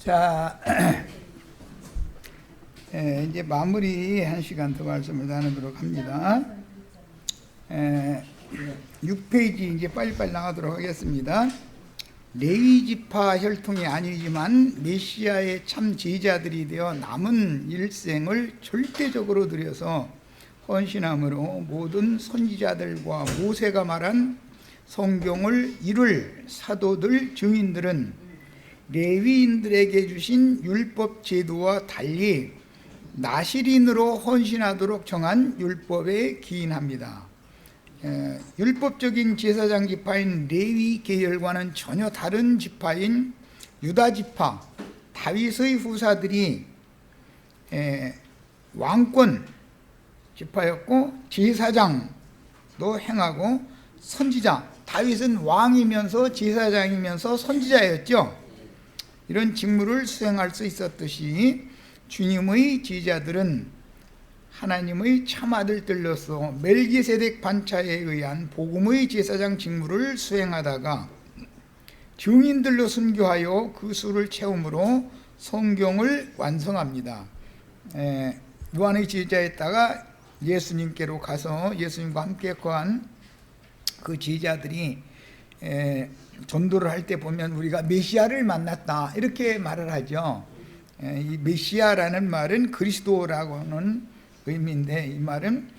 자, 이제 마무리 한 시간 더 말씀을 나누도록 합니다. 6페이지 이제 빨리빨리 나가도록 하겠습니다. 레위 지파 혈통이 아니지만 메시아의 참 제자들이 되어 남은 일생을 절대적으로 들여서 헌신함으로 모든 선지자들과 모세가 말한 성경을 이룰 사도들, 증인들은 레위인들에게 주신 율법 제도와 달리 나실인으로 헌신하도록 정한 율법에 기인합니다. 율법적인 제사장 지파인 레위 계열과는 전혀 다른 지파인 유다 지파, 다윗의 후사들이 왕권 지파였고 제사장도 행하고 선지자, 다윗은 왕이면서 제사장이면서 선지자였죠. 이런 직무를 수행할 수 있었듯이 주님의 제자들은 하나님의 참아들들로서 멜기세덱 반차에 의한 복음의 제사장 직무를 수행하다가 증인들로 순교하여 그 수를 채움으로 성경을 완성합니다. 요한의 제자였다가 예수님께로 가서 예수님과 함께 거한 그 제자들이 전도를 할 때 보면 우리가 메시아를 만났다 이렇게 말을 하죠. 이 메시아라는 말은 그리스도라고 하는 의미인데 이 말은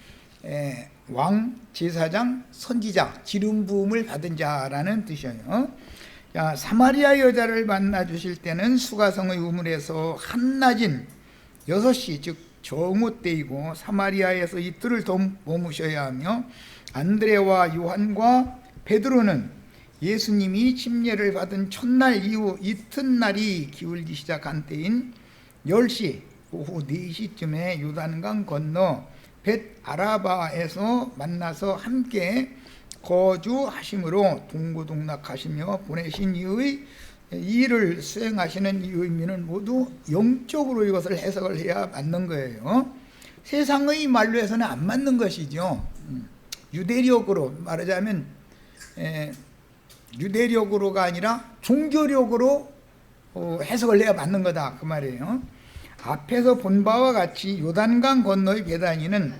왕, 제사장, 선지자, 기름 부음을 받은 자라는 뜻이에요. 사마리아 여자를 만나 주실 때는 수가성의 우물에서 한낮인 6시 즉 정오 때이고 사마리아에서 이틀을 더 머무셔야 하며 안드레와 요한과 베드로는 예수님이 침례를 받은 첫날 이후 이튿날이 기울기 시작한 때인 10시 오후 4시쯤에 요단강 건너 벳 아라바에서 만나서 함께 거주하심으로 동고동락하시며 보내신 이의 일을 수행하시는 이 의미는 모두 영적으로 이것을 해석을 해야 맞는 거예요. 세상의 말로 해서는 안 맞는 것이죠. 유대력으로 말하자면 유대력으로가 아니라 종교력으로 해석을 해야 맞는 거다 그 말이에요. 앞에서 본 바와 같이 요단강 건너의 베다니는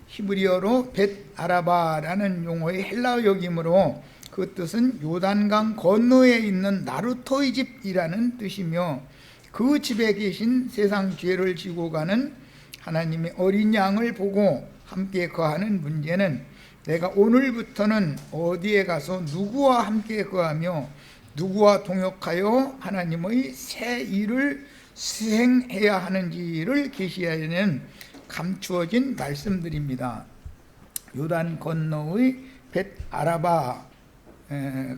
히브리어로 벳 아라바라는 용어의 헬라어 역이므로 그 뜻은 요단강 건너에 있는 나루토의 집이라는 뜻이며 그 집에 계신 세상 죄를 지고 가는 하나님의 어린 양을 보고 함께 거하는 문제는 내가 오늘부터는 어디에 가서 누구와 함께 거하며 누구와 동역하여 하나님의 새 일을 수행해야 하는지를 계시하려는 감추어진 말씀들입니다. 요단 건너의 벳 아라바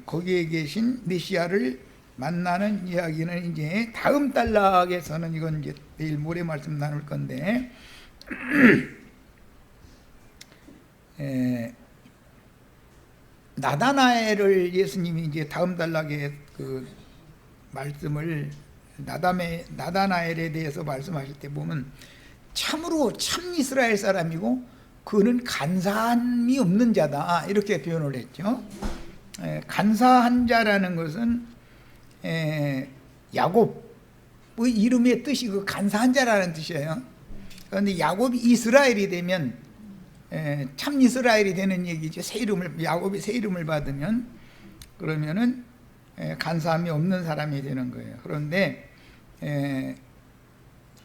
거기에 계신 메시아를 만나는 이야기는 이제 다음 단락에서는 이건 이제 내일 모레 말씀 나눌 건데 나다나엘을 예수님이 이제 다음 단락에 그 말씀을 나다나엘에 대해서 말씀하실 때 보면 참으로 참 이스라엘 사람이고 그는 간사함이 없는 자다 이렇게 표현을 했죠. 간사한 자라는 것은 야곱의 이름의 뜻이 그 간사한 자라는 뜻이에요. 그런데 야곱이 이스라엘이 되면 참 이스라엘이 되는 얘기죠. 야곱이 새 이름을 받으면 그러면은 간사함이 없는 사람이 되는 거예요. 그런데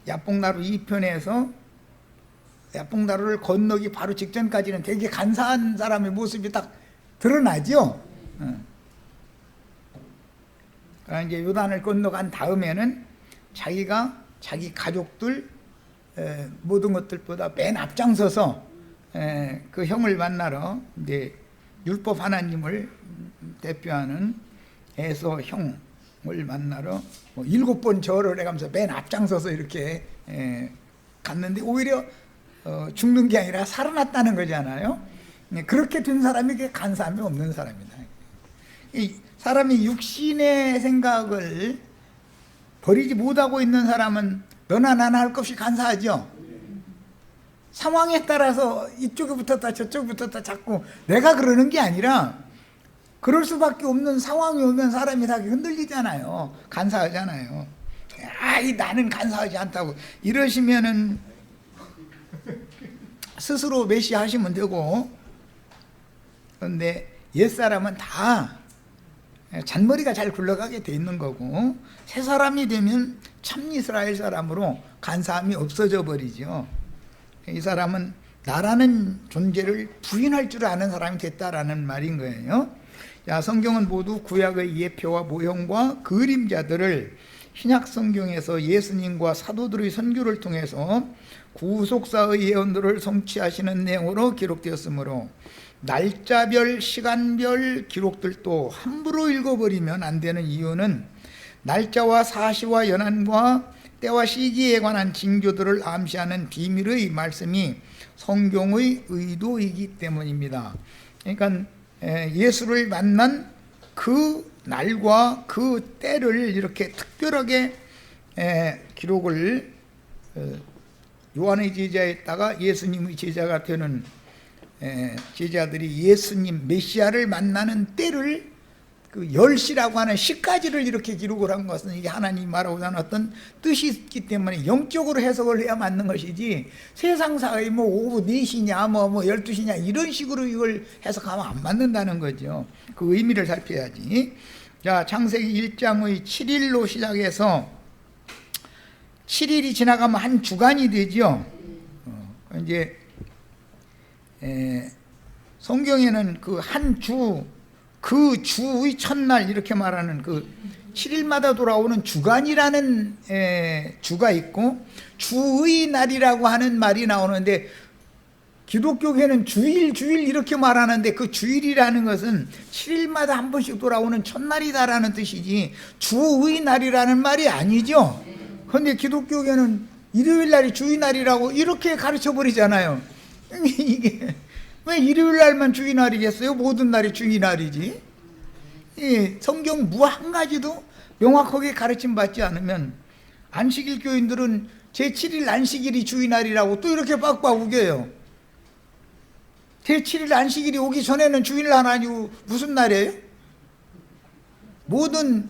야복나루 2편에서 야복나루를 건너기 바로 직전까지는 되게 간사한 사람의 모습이 딱 드러나죠. 그러니까 이제 요단을 건너간 다음에는 자기가 자기 가족들 모든 것들보다 맨 앞장서서 그 형을 만나러 이제 율법 하나님을 대표하는 에서 형을 만나러 7번 절을 해가면서 맨 앞장서서 이렇게 갔는데 오히려 죽는 게 아니라 살아났다는 거잖아요. 그렇게 된 사람이 간사함이 없는 사람이다. 이 사람이 육신의 생각을 버리지 못하고 있는 사람은 너나 나나 할 것 없이 간사하죠. 상황에 따라서 이쪽에 붙었다 저쪽에 붙었다 자꾸 내가 그러는 게 아니라 그럴 수밖에 없는 상황이 오면 사람이 다 흔들리잖아요. 간사하잖아요. 아이 나는 간사하지 않다고 이러시면은 스스로 메시하시면 되고, 그런데 옛사람은 다 잔머리가 잘 굴러가게 돼 있는 거고, 새 사람이 되면 참 이스라엘 사람으로 간사함이 없어져 버리죠. 이 사람은 나라는 존재를 부인할 줄 아는 사람이 됐다라는 말인 거예요. 자, 성경은 모두 구약의 예표와 모형과 그림자들을 신약 성경에서 예수님과 사도들의 선교를 통해서 구속사의 예언들을 성취하시는 내용으로 기록되었으므로 날짜별, 시간별 기록들도 함부로 읽어버리면 안 되는 이유는 날짜와 사시와 연한과 때와 시기에 관한 징조들을 암시하는 비밀의 말씀이 성경의 의도이기 때문입니다. 그러니까 예수를 만난 그 날과 그 때를 이렇게 특별하게 기록을 요한의 제자에다가 예수님의 제자가 되는 제자들이 예수님 메시아를 만나는 때를 그 열시라고 하는 시까지를 이렇게 기록을 한 것은 이게 하나님이 말하고자 하는 어떤 뜻이 있기 때문에 영적으로 해석을 해야 맞는 것이지, 세상사의 뭐 오후 4시냐 뭐 12시냐 이런 식으로 이걸 해석하면 안 맞는다는 거죠. 그 의미를 살펴야지. 자, 창세기 1장의 7일로 시작해서 7일이 지나가면 한 주간이 되죠. 이제 성경에는 그 한 주, 그 주의 첫날 이렇게 말하는 그 7일마다 돌아오는 주간이라는 주가 있고, 주의 날이라고 하는 말이 나오는데, 기독교계는 주일 이렇게 말하는데, 그 주일이라는 것은 7일마다 한 번씩 돌아오는 첫날이다라는 뜻이지 주의 날이라는 말이 아니죠. 그런데 기독교계는 일요일 날이 주의 날이라고 이렇게 가르쳐 버리잖아요. 이게 왜 일요일 날만 주의 날이겠어요? 모든 날이 주의 날이지. 이 성경 한 가지도 명확하게 가르침 받지 않으면, 안식일 교인들은 제7일 안식일이 주의 날이라고 또 이렇게 빡빡 우겨요. 제7일 안식일이 오기 전에는 주일 날 아니고 무슨 날이에요? 모든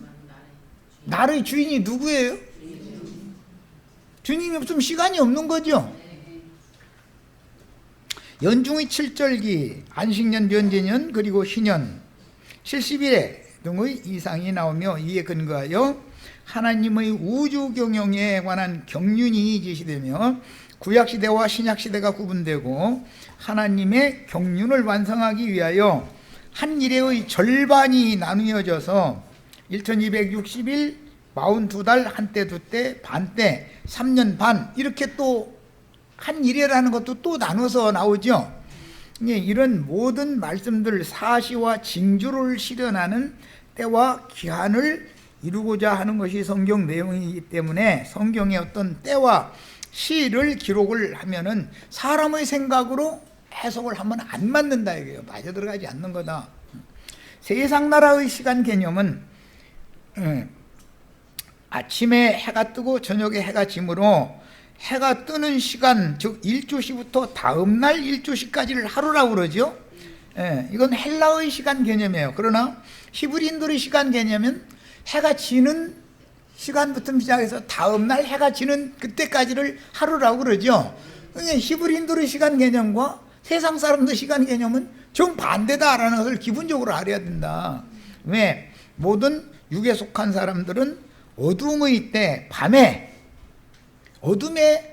날의 주인이 누구예요? 주님이 없으면 시간이 없는 거죠. 연중의 7절기, 안식년, 변제년, 그리고 희년, 70일에 등의 이상이 나오며, 이에 근거하여 하나님의 우주 경영에 관한 경륜이 제시되며 구약시대와 신약시대가 구분되고, 하나님의 경륜을 완성하기 위하여 한 일의 절반이 나누어져서 1260일, 42달, 한때, 두때, 반때, 3년 반 이렇게 또 한 일이라는 것도 또 나눠서 나오죠. 이런 모든 말씀들, 사시와 징조를 실현하는 때와 기한을 이루고자 하는 것이 성경 내용이기 때문에, 성경의 어떤 때와 시를 기록을 하면은 사람의 생각으로 해석을 하면 안 맞는다 이거예요. 맞아 들어가지 않는 거다. 세상 나라의 시간 개념은 아침에 해가 뜨고 저녁에 해가 지므로 해가 뜨는 시간, 즉 1조시부터 다음날 1조시까지를 하루라고 그러죠. 이건 헬라의 시간 개념이에요. 그러나 히브리인들의 시간 개념은 해가 지는 시간부터 시작해서 다음날 해가 지는 그때까지를 하루라고 그러죠. 히브리인들의 시간 개념과 세상 사람들 시간 개념은 정반대다라는 것을 기본적으로 알아야 된다. 왜? 모든 육에 속한 사람들은 어둠의 때, 밤에 어둠에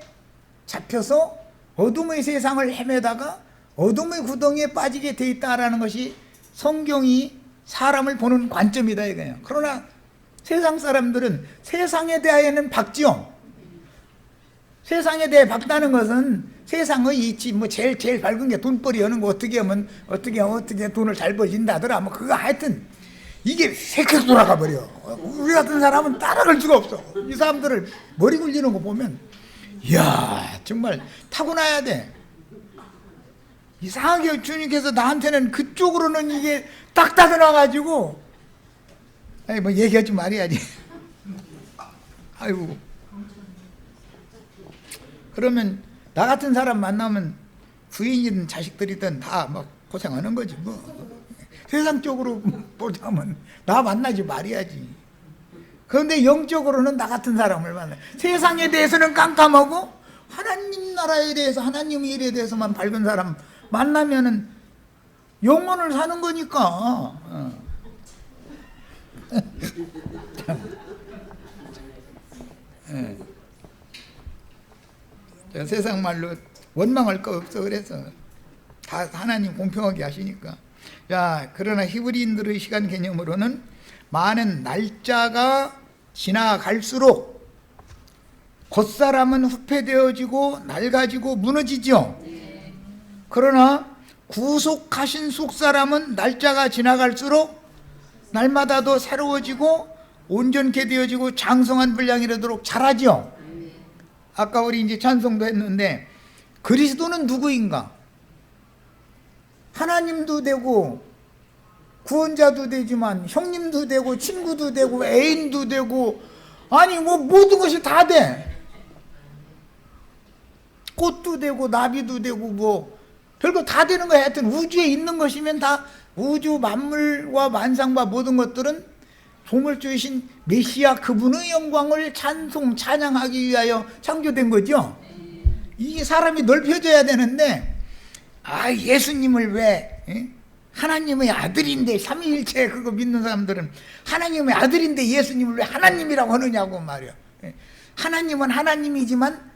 잡혀서 어둠의 세상을 헤매다가 어둠의 구덩이에 빠지게 돼 있다라는 것이 성경이 사람을 보는 관점이다 이거예요. 그러나 세상 사람들은 세상에 대하여는 박지요. 세상에 대해 박다는 것은 세상의 이치, 뭐 제일 밝은 게 돈벌이 하는 거, 어떻게 하면 어떻게 돈을 잘 벌린다더라, 뭐 그거 하여튼 이게 세계 돌아가 버려. 우리 같은 사람은 따라갈 수가 없어. 이 사람들을 머리 굴리는 거 보면, 이야, 정말 타고나야 돼. 이상하게 주님께서 나한테는 그쪽으로는 이게 딱 따져나가지고, 아니 뭐 얘기하지 말아야지. 아이고. 그러면 나 같은 사람 만나면 부인이든 자식들이든 다 막 고생하는 거지 뭐. 세상적으로 보자면 나 만나지 말아야지. 그런데 영적으로는 나 같은 사람을 만나요. 세상에 대해서는 깜깜하고 하나님 나라에 대해서, 하나님 일에 대해서만 밝은 사람 만나면은 영혼을 사는 거니까. 세상 말로 원망할 거 없어. 그래서 다 하나님 공평하게 하시니까. 자, 그러나 히브리인들의 시간 개념으로는 많은 날짜가 지나갈수록 겉사람은 후패되어지고 낡아지고 무너지죠. 그러나 구속하신 속사람은 날짜가 지나갈수록 날마다 더 새로워지고 온전케 되어지고 장성한 분량이 이르도록 자라죠. 아까 우리 이제 찬송도 했는데 그리스도는 누구인가? 하나님도 되고 구원자도 되지만 형님도 되고 친구도 되고 애인도 되고, 아니 뭐 모든 것이 다 돼. 꽃도 되고 나비도 되고 뭐 별거 다 되는 거야. 하여튼 우주에 있는 것이면 다, 우주 만물과 만상과 모든 것들은 조물주이신 메시아 그분의 영광을 찬양하기 위하여 창조된 거죠. 이게 사람이 넓혀져야 되는데, 예수님을 왜 하나님의 아들인데, 삼위일체 그거 믿는 사람들은 하나님의 아들인데 예수님을 왜 하나님이라고 하느냐고 말이야. 하나님은 하나님이지만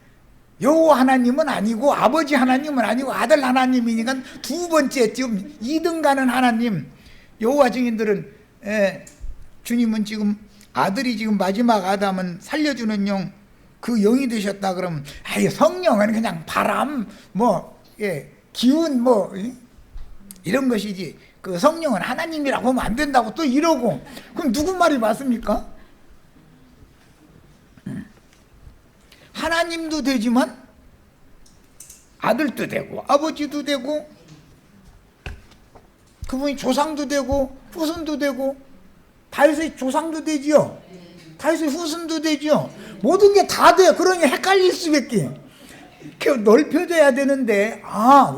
여호와 하나님은 아니고, 아버지 하나님은 아니고 아들 하나님이니까 두 번째 지금 2등 가는 하나님. 여호와 증인들은 주님은 지금 아들이 지금 마지막 아담은 살려주는 영, 그 영이 되셨다 그러면 성령은 그냥 바람 기운 이런 것이지, 그 성령은 하나님이라고 하면 안 된다고 또 이러고, 그럼 누구 말이 맞습니까? 하나님도 되지만 아들도 되고 아버지도 되고 그분이 조상도 되고 후손도 되고, 다윗의 조상도 되지요. 다윗의 후손도 되지요. 모든 게 다 돼. 그러니 헷갈릴 수밖에. 이렇게 넓혀져야 되는데,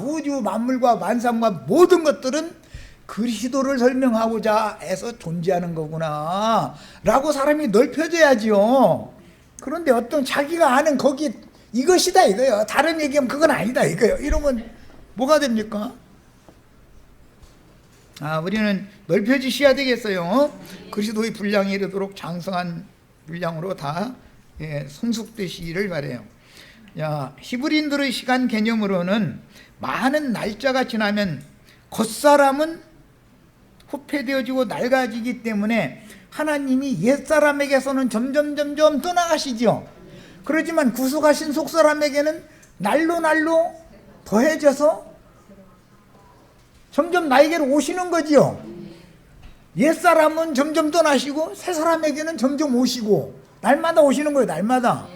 우주 만물과 만상과 모든 것들은 그리스도를 설명하고자 해서 존재하는 거구나 라고 사람이 넓혀져야지요. 그런데 어떤 자기가 아는 거기 이것이다 이거요. 다른 얘기하면 그건 아니다 이거요. 이러면 뭐가 됩니까? 우리는 넓혀지셔야 되겠어요. 그리스도의 분량에 이르도록 장성한 분량으로 다 성숙되시기를 바라요. 히브리인들의 시간 개념으로는 많은 날짜가 지나면 겉사람은 후패되어지고 낡아지기 때문에 하나님이 옛사람에게서는 점점 떠나가시죠. 그렇지만 구속하신 속사람에게는 날로 더해져서 점점 나에게로 오시는 거지요. 옛사람은 점점 떠나시고 새사람에게는 점점 오시고, 날마다 오시는 거예요. 날마다.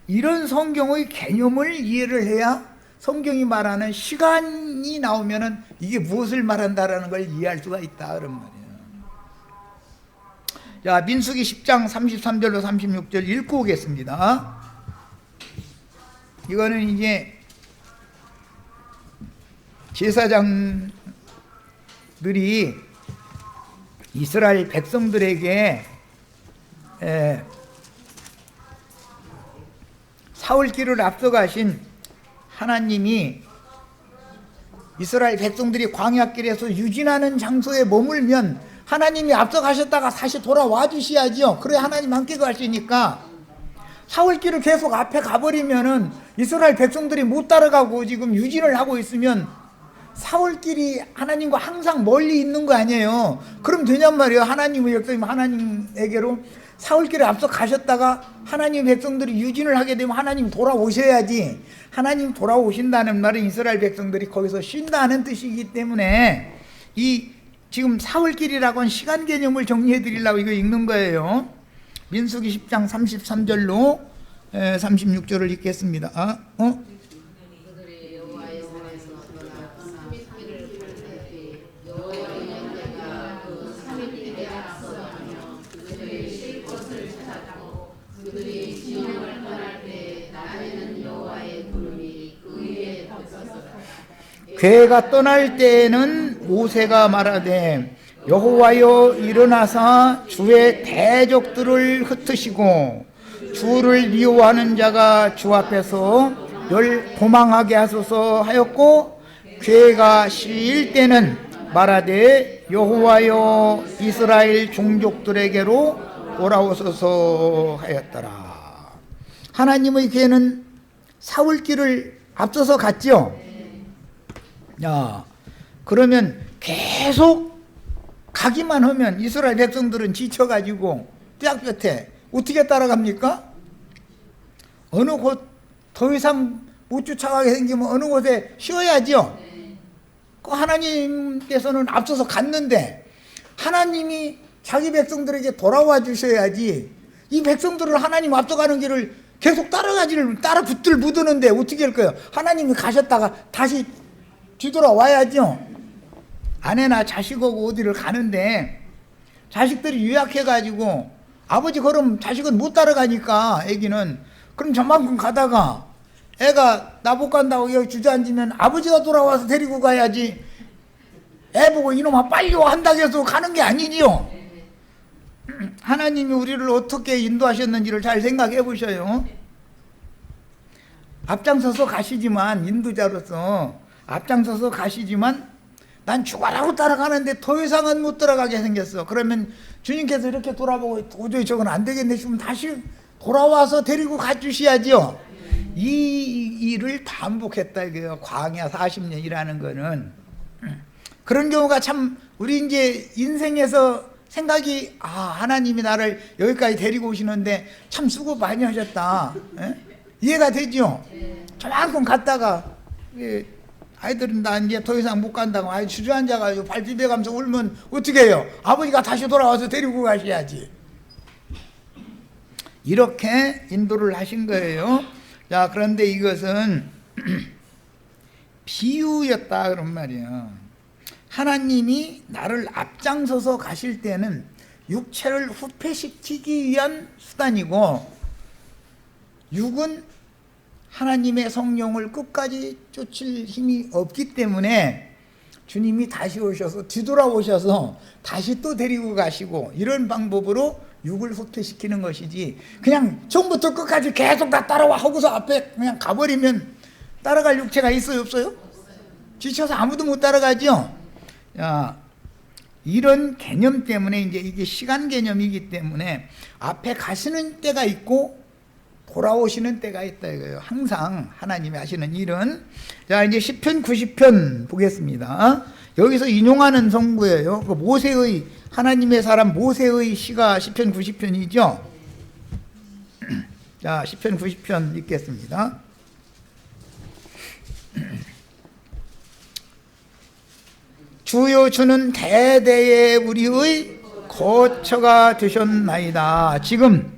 이런 성경의 개념을 이해를 해야 성경이 말하는 시간이 나오면은 이게 무엇을 말한다라는 걸 이해할 수가 있다 그런 말이에요. 민수기 10장 33절로 36절 읽고 오겠습니다. 이거는 이제 제사장들이 이스라엘 백성들에게 사울길을 앞서가신 하나님이 이스라엘 백성들이 광야길에서 유진하는 장소에 머물면 하나님이 앞서가셨다가 다시 돌아와 주셔야죠. 그래야 하나님 함께 가시니까, 사울길을 계속 앞에 가버리면은 이스라엘 백성들이 못 따라가고 지금 유진을 하고 있으면 사울길이 하나님과 항상 멀리 있는 거 아니에요. 그럼 되냔 말이에요. 하나님의 역사님 하나님에게로 사울길을 앞서 가셨다가 하나님 백성들이 유진을 하게 되면 하나님 돌아오셔야지. 하나님 돌아오신다는 말은 이스라엘 백성들이 거기서 쉰다는 뜻이기 때문에, 이 지금 사울길이라고 하는 시간 개념을 정리해 드리려고 이거 읽는 거예요. 민수기 10장 33절로 36절을 읽겠습니다. 괴가 떠날 때에는 모세가 말하되 여호와여 일어나사 주의 대적들을 흩으시고 주를 미워하는 자가 주 앞에서 도망하게 하소서 하였고, 괴가 실 때는 말하되 여호와여 이스라엘 종족들에게로 돌아오소서 하였더라. 하나님의 괴는 사울길을 앞서서 갔죠. 야, 그러면 계속 가기만 하면 이스라엘 백성들은 지쳐가지고 떼약볕에 어떻게 따라갑니까? 어느 곳 더 이상 못 쫓아가게 생기면 어느 곳에 쉬어야죠. 그 하나님께서는 앞서서 갔는데 하나님이 자기 백성들에게 돌아와 주셔야지, 이 백성들을 하나님 앞서가는 길을 계속 따라 붙들 묻었는데 어떻게 할까요? 하나님이 가셨다가 다시 뒤돌아와야죠. 아내나 자식하고 어디를 가는데 자식들이 유약해가지고 아버지 걸음 자식은 못 따라가니까, 애기는 그럼 저만큼 가다가 애가 나 못 간다고 여기 주저앉으면 아버지가 돌아와서 데리고 가야지, 애 보고 이놈아 빨리 와 한다고 해서 가는 게 아니지요. 하나님이 우리를 어떻게 인도하셨는지를 잘 생각해 보셔요. 앞장서서 가시지만, 인도자로서 앞장서서 가시지만 난 죽어라고 따라가는데 더 이상은 못 따라가게 생겼어. 그러면 주님께서 이렇게 돌아보고 도저히 저건 안 되겠네 싶으면 다시 돌아와서 데리고 가주셔야죠. 이 일을 반복했다 이거예요. 광야 40년이라는 거는. 그런 경우가 참 우리 이제 인생에서 생각이, 하나님이 나를 여기까지 데리고 오시는데 참 수고 많이 하셨다. 이해가 되죠? 저만큼 갔다가 아이들은 나 이제 더 이상 못 간다고 주저앉아가지고 발 비벼가면서 울면 어떻게 해요? 아버지가 다시 돌아와서 데리고 가셔야지. 이렇게 인도를 하신 거예요. 자, 그런데 이것은 비유였다 그런 말이에요. 하나님이 나를 앞장서서 가실 때는 육체를 후패시키기 위한 수단이고, 육은 하나님의 성령을 끝까지 쫓을 힘이 없기 때문에 주님이 다시 오셔서 뒤돌아오셔서 다시 또 데리고 가시고, 이런 방법으로 육을 후퇴시키는 것이지, 그냥 처음부터 끝까지 계속 다 따라와 하고서 앞에 그냥 가버리면 따라갈 육체가 있어요, 없어요? 지쳐서 아무도 못 따라가죠. 자, 이런 개념 때문에 이제 이게 시간 개념이기 때문에 앞에 가시는 때가 있고 돌아오시는 때가 있다 이거예요. 항상 하나님이 하시는 일은. 자, 이제 시편 90편 보겠습니다. 여기서 인용하는 성구예요. 그 모세의, 하나님의 사람 모세의 시가 시편 90편이죠. 자, 시편 90편 읽겠습니다. 주여, 주는 대대에 우리의 거처가 되셨나이다. 지금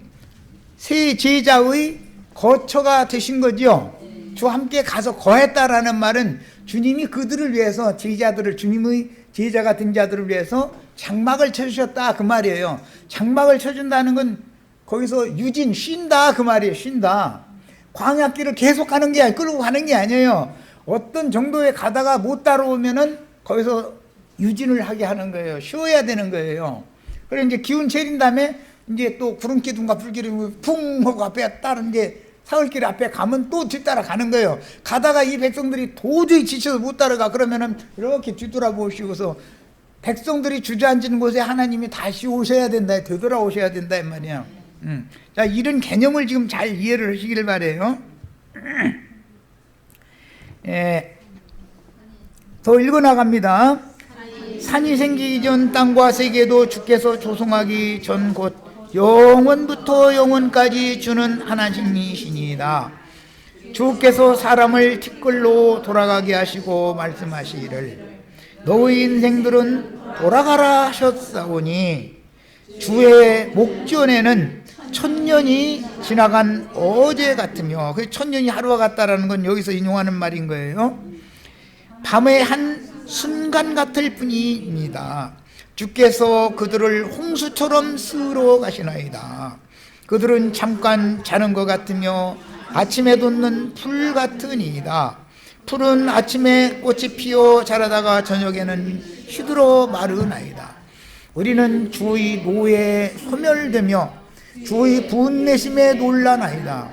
새 제자의 거처가 되신 거죠. 주와 함께 가서 거했다라는 말은 주님이 그들을 위해서, 제자들을, 주님의 제자가 된 자들을 위해서 장막을 쳐주셨다 그 말이에요. 장막을 쳐준다는 건 거기서 유진, 쉰다 그 말이에요. 쉰다. 광야길을 계속 가는 게, 끌고 가는 게 아니에요. 어떤 정도에 가다가 못 따라오면은 거기서 유진을 하게 하는 거예요. 쉬어야 되는 거예요. 그래 이제 기운 차린 다음에 이제 또 구름기둥과 불기둥이 풍 하고 앞에 따른 이제 사흘길 앞에 가면 또 뒤따라 가는 거예요. 가다가 이 백성들이 도저히 지쳐서 못 따라가 그러면은 이렇게 뒤돌아보시고서 백성들이 주저앉은 곳에 하나님이 다시 오셔야 된다, 되돌아오셔야 된다 이 말이에요. 자, 이런 개념을 지금 잘 이해를 하시길 바래요. 더 읽어 나갑니다. 산이 생기기 전 땅과 세계도 주께서 조성하기 전 곧 영원부터 영원까지 주는 하나님이시니이다. 주께서 사람을 티끌로 돌아가게 하시고 말씀하시기를 너의 인생들은 돌아가라 하셨사오니 주의 목전에는 천년이 지나간 어제 같으며, 그 천년이 하루와 같다라는 건 여기서 인용하는 말인 거예요. 밤의 한 순간 같을 뿐입니다. 주께서 그들을 홍수처럼 쓸어 가시나이다. 그들은 잠깐 자는 것 같으며 아침에 돋는 풀 같으니이다. 풀은 아침에 꽃이 피어 자라다가 저녁에는 시들어 마르나이다. 우리는 주의 노에 소멸되며 주의 분내심에 놀라나이다.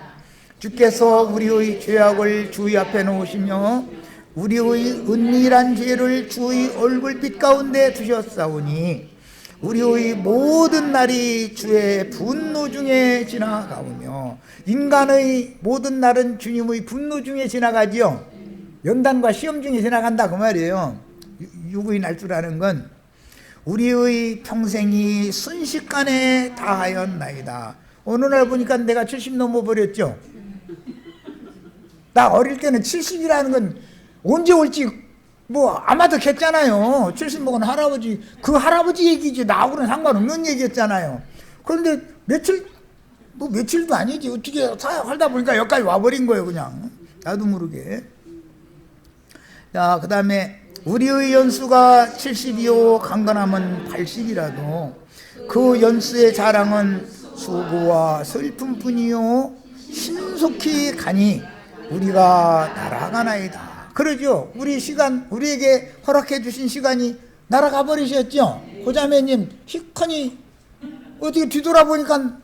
주께서 우리의 죄악을 주의 앞에 놓으시며 우리의 은밀한 죄를 주의 얼굴빛 가운데 두셨사오니 우리의 모든 날이 주의 분노 중에 지나가오며, 인간의 모든 날은 주님의 분노 중에 지나가지요. 연단과 시험 중에 지나간다 그 말이에요. 육의 날수라는 건 우리의 평생이 순식간에 다하였나이다. 어느 날 보니까 내가 70 넘어버렸죠. 나 어릴 때는 70이라는 건 언제 올지 뭐 아마도 했잖아요. 70 먹은 할아버지, 그 할아버지 얘기지 나하고는 상관없는 얘기였잖아요. 그런데 며칠도 아니지. 어떻게 살다 보니까 여기까지 와버린 거예요. 그냥 나도 모르게. 자, 그 다음에 우리의 연수가 70이요 강건함은 80이라도 그 연수의 자랑은 수고와 슬픔뿐이요 신속히 가니 우리가 날아가나이다. 그러죠. 우리 시간, 우리에게 허락해 주신 시간이 날아가 버리셨죠. 고자매님 희커니 어떻게 뒤돌아보니까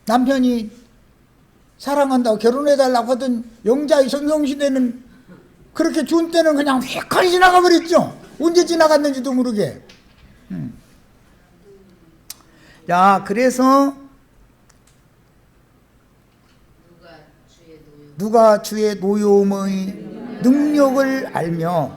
남편이 사랑한다고 결혼해달라고 하던 영자의 전성시대는 그렇게 좋은 때는 그냥 휙하니 지나가 버렸죠. 언제 지나갔는지도 모르게. 자, 그래서 누가 주의 노여움의 능력을 알며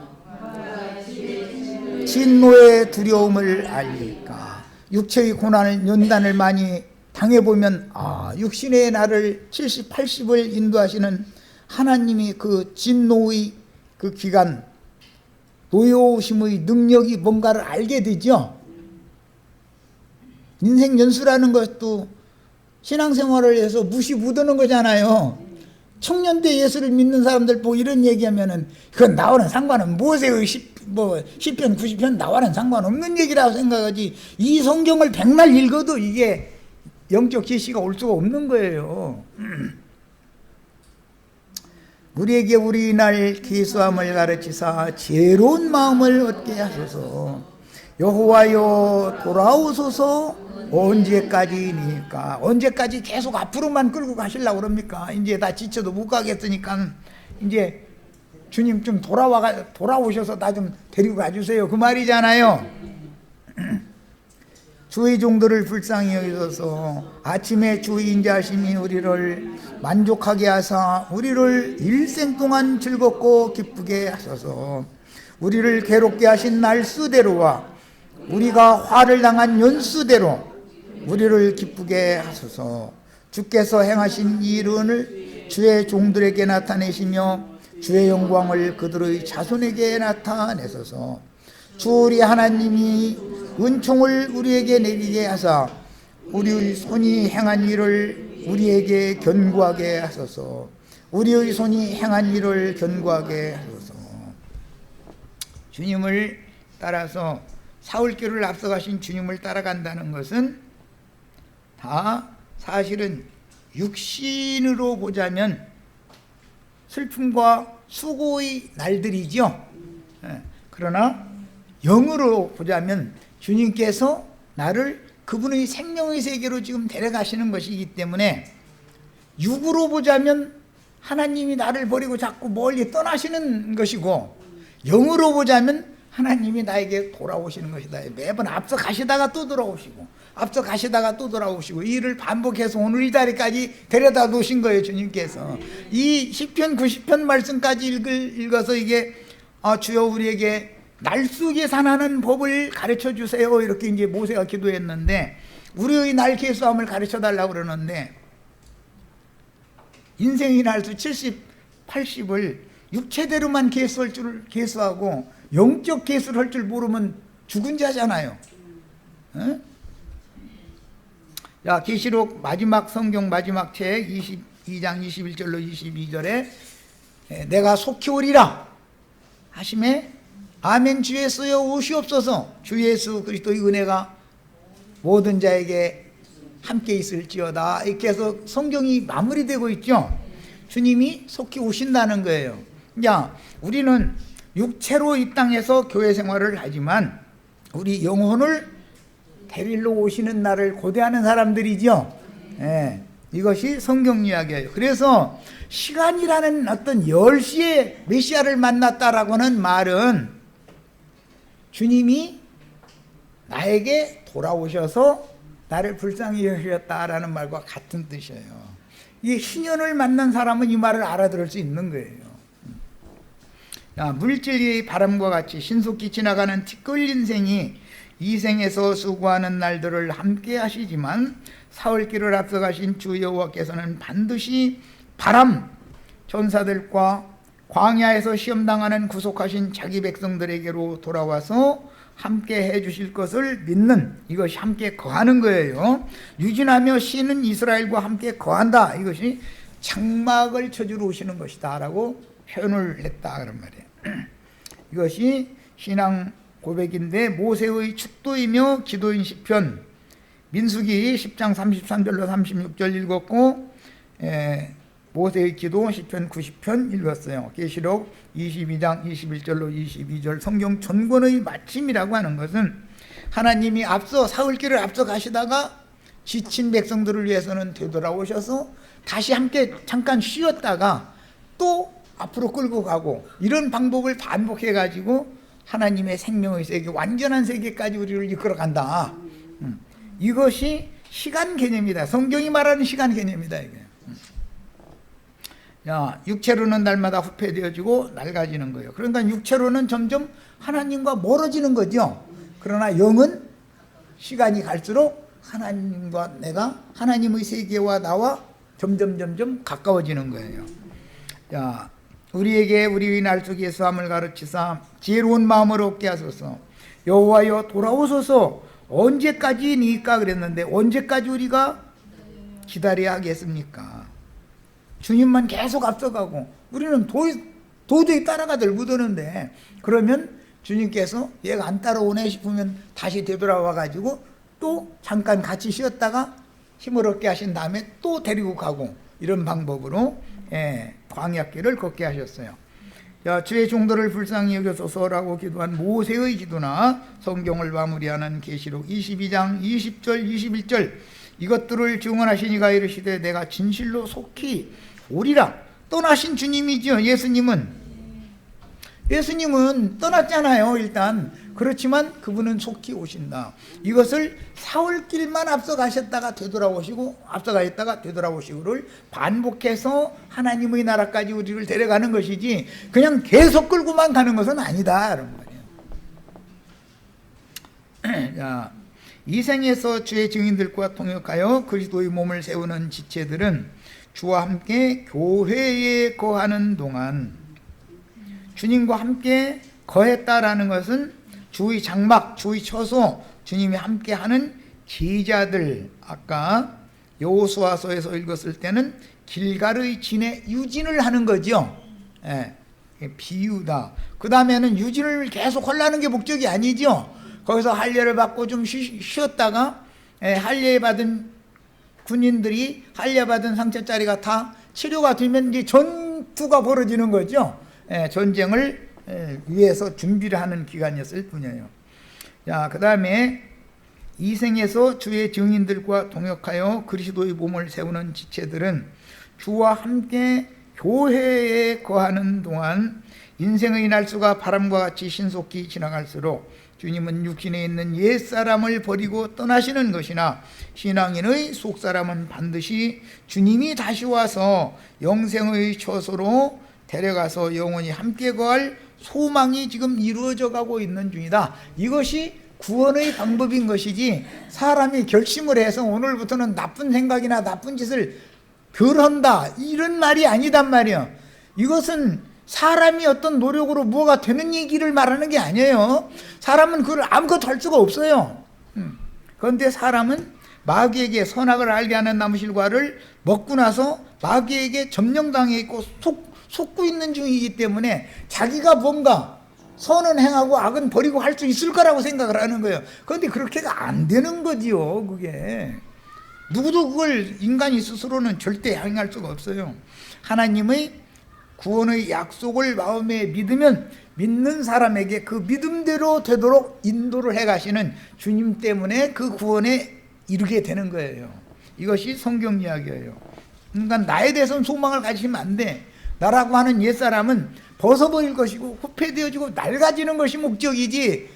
진노의 두려움을 알리까. 육체의 고난을 연단을 많이 당해보면 육신의 나를 70, 80을 인도하시는 하나님이 그 진노의 그 기간, 노여우심의 능력이 뭔가를 알게 되죠. 인생 연수라는 것도 신앙생활을 해서 무시 묻어놓은 거잖아요. 청년 때 예수를 믿는 사람들 보고 이런 얘기하면은 그건 나와는 상관은 모세의 10편 90편 나와는 상관없는 얘기라고 생각하지, 이 성경을 백날 읽어도 이게 영적 계시가 올 수가 없는 거예요. 우리에게 우리 날 기수함을 가르치사 지혜로운 마음을 얻게 하소서. 여호와여 돌아오소서. 언제까지니까? 언제까지 계속 앞으로만 끌고 가시려고 그럽니까? 이제 다 지쳐도 못 가겠으니까 이제 주님 좀 돌아오셔서 나 좀 데리고 가주세요 그 말이잖아요. 주의 종들을 불쌍히 여기소서. 아침에 주의 인자하심이 우리를 만족하게 하사 우리를 일생 동안 즐겁고 기쁘게 하소서. 우리를 괴롭게 하신 날수대로와 우리가 화를 당한 연수대로 우리를 기쁘게 하소서. 주께서 행하신 이 일을 주의 종들에게 나타내시며 주의 영광을 그들의 자손에게 나타내소서. 주 우리 하나님이 은총을 우리에게 내리게 하사 우리의 손이 행한 일을 우리에게 견고하게 하소서. 우리의 손이 행한 일을 견고하게 하소서. 주님을 따라서 사울길을 앞서가신 주님을 따라간다는 것은 다 사실은 육신으로 보자면 슬픔과 수고의 날들이죠. 그러나 영으로 보자면 주님께서 나를 그분의 생명의 세계로 지금 데려가시는 것이기 때문에, 육으로 보자면 하나님이 나를 버리고 자꾸 멀리 떠나시는 것이고, 영으로 보자면 하나님이 나에게 돌아오시는 것이다. 매번 앞서 가시다가 또 돌아오시고 앞서 가시다가 또 돌아오시고 이 일을 반복해서 오늘 이 자리까지 데려다 놓으신 거예요. 주님께서 이 10편 90편 말씀까지 읽어서 이게 주여 우리에게 날수 계산하는 법을 가르쳐 주세요 이렇게 이제 모세가 기도했는데, 우리의 날 계수함을 가르쳐 달라고 그러는데, 인생의 날수 70, 80을 육체대로만 계수하고 영적 계수를 할 줄 모르면 죽은 자잖아요. 자, 계시록 마지막 성경 마지막 책 22장 21절로 22절에 내가 속히 오리라 하심에 아멘 주 예수여 오시옵소서. 주 예수 그리스도의 은혜가 모든 자에게 함께 있을지어다. 이렇게 해서 성경이 마무리되고 있죠. 주님이 속히 오신다는 거예요. 자, 우리는 육체로 이 땅에서 교회 생활을 하지만 우리 영혼을 데리러 오시는 날을 고대하는 사람들이죠. 예, 이것이 성경 이야기예요. 그래서 시간이라는 어떤 10시에 메시아를 만났다라고 하는 말은 주님이 나에게 돌아오셔서 나를 불쌍히 여기셨다라는 말과 같은 뜻이에요. 이 신연을 만난 사람은 이 말을 알아들을 수 있는 거예요. 물질이 바람과 같이 신속히 지나가는 티끌 인생이 이 생에서 수고하는 날들을 함께 하시지만 사흘길을 앞서가신 주 여호와께서는 반드시 바람 전사들과 광야에서 시험당하는 구속하신 자기 백성들에게로 돌아와서 함께 해주실 것을 믿는, 이것이 함께 거하는 거예요. 유진하며 쉬는 이스라엘과 함께 거한다. 이것이 장막을 쳐주러 오시는 것이다 라고 표현을 했다 그런 말이에요. 이것이 신앙 고백인데 모세의 축도이며 기도인 시편, 민수기 10장 33절로 36절 읽었고, 모세의 기도 시편 90편 읽었어요. 계시록 22장 21절로 22절 성경 전권의 마침이라고 하는 것은 하나님이 앞서 사흘길을 앞서 가시다가 지친 백성들을 위해서는 되돌아오셔서 다시 함께 잠깐 쉬었다가 또 앞으로 끌고 가고, 이런 방법을 반복해 가지고 하나님의 생명의 세계, 완전한 세계까지 우리를 이끌어 간다. 이것이 시간 개념이다. 성경이 말하는 시간 개념이다 이게. 육체로는 날마다 후패되어지고 낡아지는 거예요. 그러니까 육체로는 점점 하나님과 멀어지는 거죠. 그러나 영은 시간이 갈수록 하나님과 내가, 하나님의 세계와 나와 점점 가까워지는 거예요. 우리에게 우리의 날속의 삶을 가르치사 지혜로운 마음을 얻게 하소서. 여호와여 돌아오소서. 언제까지니까 그랬는데 언제까지 우리가 기다려야 하겠습니까? 주님만 계속 앞서가고 우리는 도저히 따라가들 못하는데, 그러면 주님께서 얘가 안 따라오네 싶으면 다시 되돌아와 가지고 또 잠깐 같이 쉬었다가 힘을 얻게 하신 다음에 또 데리고 가고, 이런 방법으로 광야길을 걷게 하셨어요. 주의 종들을 불쌍히 여겨소서라고 기도한 모세의 기도나 성경을 마무리하는 계시록 22장 20절 21절, 이것들을 증언하시니가 이르시되 내가 진실로 속히 오리라. 떠나신 주님이죠. 예수님은 떠났잖아요 일단. 그렇지만 그분은 속히 오신다. 이것을 사흘길만 앞서 가셨다가 되돌아오시고, 앞서 가셨다가 되돌아오시고를 반복해서 하나님의 나라까지 우리를 데려가는 것이지 그냥 계속 끌고만 가는 것은 아니다 이런 말이에요. 이 생에서 주의 증인들과 통역하여 그리스도의 몸을 세우는 지체들은 주와 함께 교회에 거하는 동안, 주님과 함께 거했다라는 것은 주의 장막, 주의 처소, 주님이 함께하는 제자들, 아까 여호수아서에서 읽었을 때는 길갈의 진에 유진을 하는 거죠. 비유다. 그 다음에는 유진을 계속 하려는 게 목적이 아니죠. 거기서 할례를 받고 좀 쉬었다가 할례 받은 군인들이 할례 받은 상처자리가 다 치료가 되면 이제 전투가 벌어지는 거죠. 전쟁을 위해서 준비를 하는 기간이었을 뿐이에요. 그 다음에 이 생에서 주의 증인들과 동역하여 그리스도의 몸을 세우는 지체들은 주와 함께 교회에 거하는 동안 인생의 날수가 바람과 같이 신속히 지나갈수록 주님은 육신에 있는 옛사람을 버리고 떠나시는 것이나 신앙인의 속사람은 반드시 주님이 다시 와서 영생의 처소로 데려가서 영원히 함께 거할 소망이 지금 이루어져 가고 있는 중이다. 이것이 구원의 방법인 것이지, 사람이 결심을 해서 오늘부터는 나쁜 생각이나 나쁜 짓을 덜 한다 이런 말이 아니단 말이야. 이것은 사람이 어떤 노력으로 뭐가 되는 얘기를 말하는 게 아니에요. 사람은 그걸 아무것도 할 수가 없어요. 그런데 사람은 마귀에게 선악을 알게 하는 나무실과를 먹고 나서 마귀에게 점령당해 있고 속고 있는 중이기 때문에 자기가 뭔가 선은 행하고 악은 버리고 할 수 있을 거라고 생각을 하는 거예요. 그런데 그렇게가 안 되는 거지요. 그게 누구도 그걸 인간이 스스로는 절대 행할 수가 없어요. 하나님의 구원의 약속을 마음에 믿으면 믿는 사람에게 그 믿음대로 되도록 인도를 해가시는 주님 때문에 그 구원에 이르게 되는 거예요. 이것이 성경 이야기예요. 그러니까 나에 대해서는 소망을 가지시면 안 돼. 나라고 하는 옛사람은 벗어버릴 것이고 후패되어지고 낡아지는 것이 목적이지,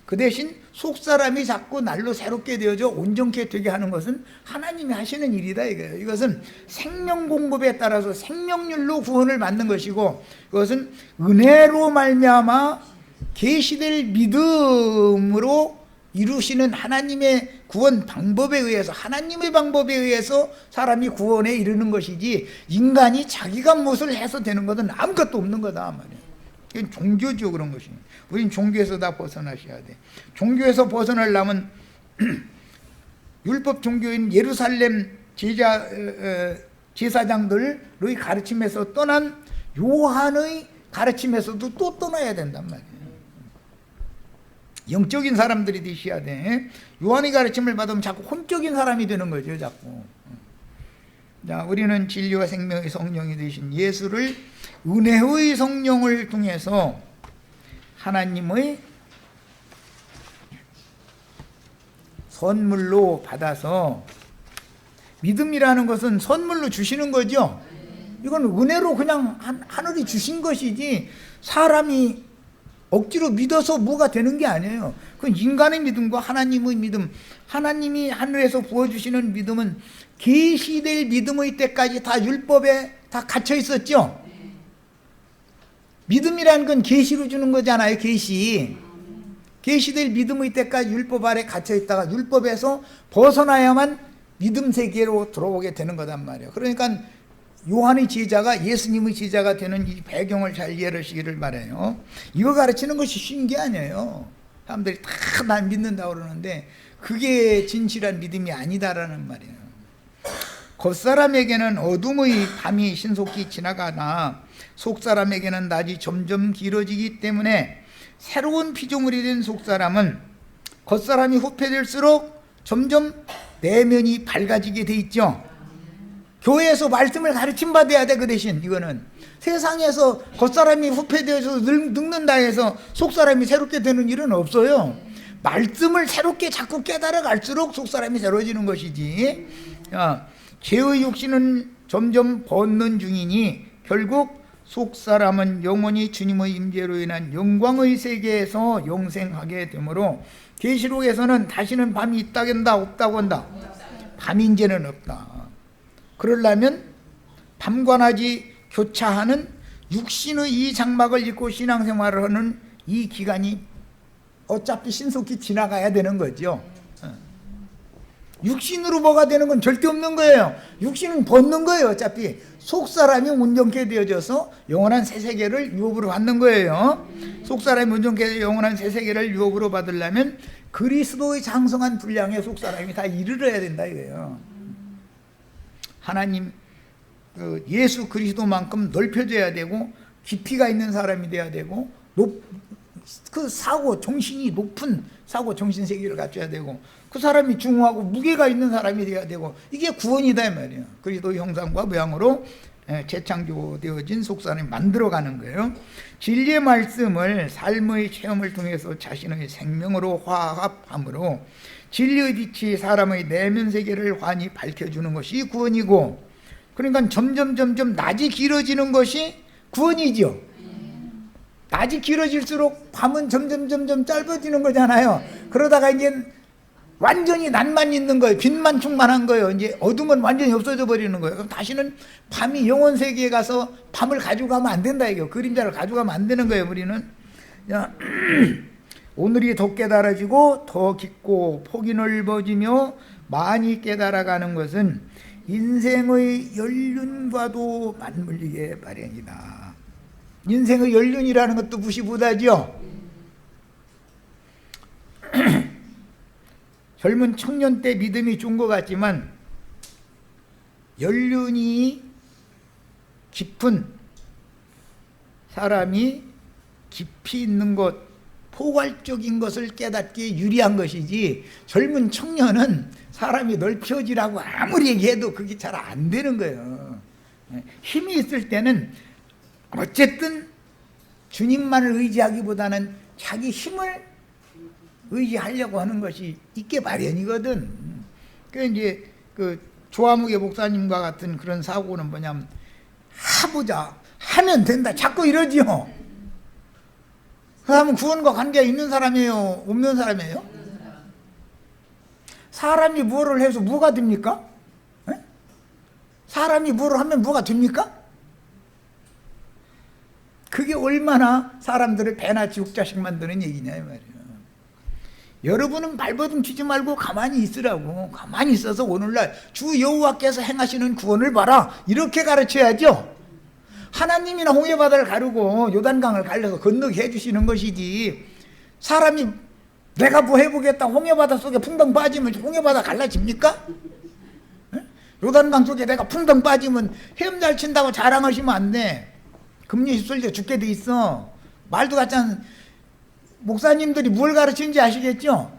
그 대신 속사람이 자꾸 날로 새롭게 되어져 온전케 되게 하는 것은 하나님이 하시는 일이다 이거예요. 이것은 생명 공급에 따라서 생명률로 구원을 받는 것이고, 이것은 은혜로 말미암아 계시될 믿음으로 이루시는 하나님의 구원 방법에 의해서, 하나님의 방법에 의해서 사람이 구원에 이르는 것이지, 인간이 자기가 무엇을 해서 되는 것은 아무것도 없는 거다 말이에요. 이건 종교죠. 그런 것이. 우린 종교에서 다 벗어나셔야 돼. 종교에서 벗어나려면 율법 종교인 예루살렘 제사장들의 가르침에서 떠난 요한의 가르침에서도 또 떠나야 된단 말이에요. 영적인 사람들이 되셔야 돼. 요한의 가르침을 받으면 자꾸 혼적인 사람이 되는 거죠. 자꾸. 자, 우리는 진리와 생명의 성령이 되신 예수를 은혜의 성령을 통해서 하나님의 선물로 받아서, 믿음이라는 것은 선물로 주시는 거죠. 이건 은혜로 그냥 하늘이 주신 것이지 사람이 억지로 믿어서 뭐가 되는 게 아니에요. 그건 인간의 믿음과 하나님의 믿음, 하나님이 하늘에서 부어주시는 믿음은 계시될 믿음의 때까지 다 율법에 다 갇혀 있었죠. 믿음이라는 건 계시로 주는 거잖아요. 계시될 믿음의 때까지 율법 아래 갇혀 있다가 율법에서 벗어나야만 믿음 세계로 들어오게 되는 거단 말이에요. 그러니까 요한의 제자가 예수님의 제자가 되는 이 배경을 잘 이해하시기를 바라요. 이거 가르치는 것이 쉬운 게 아니에요. 사람들이 다 날 믿는다고 그러는데 그게 진실한 믿음이 아니다라는 말이에요. 겉사람에게는 어둠의 밤이 신속히 지나가나 속사람에게는 낮이 점점 길어지기 때문에 새로운 피조물이 된 속사람은 겉사람이 후패될수록 점점 내면이 밝아지게 돼 있죠. 교회에서 말씀을 가르침 받아야 돼. 그 대신 이거는 세상에서 겉사람이 후패되어서 늙는다 해서 속사람이 새롭게 되는 일은 없어요. 말씀을 새롭게 자꾸 깨달아 갈수록 속사람이 새로워지는 것이지. 죄의 육신은 점점 벗는 중이니 결국 속사람은 영원히 주님의 임재로 인한 영광의 세계에서 영생하게 되므로 계시록에서는 다시는 밤이 있다고 한다, 없다고 한다. 밤이 이제는 없다. 그러려면 밤과 낮이 교차하는 육신의 이 장막을 입고 신앙생활을 하는 이 기간이 어차피 신속히 지나가야 되는 거죠. 육신으로 뭐가 되는 건 절대 없는 거예요. 육신은 벗는 거예요. 어차피 속사람이 온전케 되어져서 영원한 새 세계를 유업으로 받는 거예요. 속사람이 온전케 영원한 새 세계를 유업으로 받으려면 그리스도의 장성한 분량의 속사람이 다 이르러야 된다 이거예요. 하나님 예수 그리스도만큼 넓혀져야 되고 깊이가 있는 사람이 돼야 되고 그 사고 정신이 높은 사고 정신 세계를 갖춰야 되고 그 사람이 중후하고 무게가 있는 사람이 돼야 되고 이게 구원이다 이 말이에요. 그리스도의 형상과 모양으로 재창조되어진 속사람이 만들어가는 거예요. 진리의 말씀을 삶의 체험을 통해서 자신의 생명으로 화합함으로 진리의 빛이 사람의 내면 세계를 환히 밝혀주는 것이 구원이고, 그러니까 점점 낮이 길어지는 것이 구원이죠. 낮이 길어질수록 밤은 점점 짧아지는 거잖아요. 그러다가 이제 완전히 낮만 있는 거예요. 빛만 충만한 거예요. 이제 어둠은 완전히 없어져 버리는 거예요. 그럼 다시는 밤이 영원 세계에 가서 밤을 가져가면 안 된다 이거. 그림자를 가져가면 안 되는 거예요. 우리는 오늘이 더 깨달아지고 더 깊고 폭이 넓어지며 많이 깨달아가는 것은 인생의 연륜과도 맞물리게 마련이다. 인생의 연륜이라는 것도 무시 못하죠. 젊은 청년 때 믿음이 좋은 것 같지만 연륜이 깊은 사람이 깊이 있는 것, 포괄적인 것을 깨닫기에 유리한 것이지, 젊은 청년은 사람이 넓혀지라고 아무리 얘기해도 그게 잘 안 되는 거예요. 힘이 있을 때는 어쨌든 주님만을 의지하기보다는 자기 힘을 의지하려고 하는 것이 있게 마련이거든. 그 이제 그 조화무게 목사님과 같은 그런 사고는 뭐냐면 해보자, 하면 된다, 자꾸 이러지요. 그 사람은 구원과 관계가 있는 사람이에요, 없는 사람이에요? 사람이 뭐를 해서 뭐가 됩니까? 에? 사람이 뭐를 하면 뭐가 됩니까? 그게 얼마나 사람들을 배나 지옥자식 만드는 얘기냐 이 말이에요. 여러분은 발버둥 치지 말고 가만히 있으라고. 가만히 있어서 오늘날 주 여호와께서 행하시는 구원을 봐라, 이렇게 가르쳐야죠. 하나님이나 홍해바다를 가르고 요단강을 갈려서 건너게 해주시는 것이지, 사람이 내가 뭐 해보겠다 홍해바다 속에 풍덩 빠지면 홍해바다 갈라집니까? 요단강 속에 내가 풍덩 빠지면 헤엄 잘 친다고 자랑하시면 안 돼. 금리 휩쓸려 죽게 돼 있어. 말도 같지 않은 목사님들이 뭘 가르치는지 아시겠죠?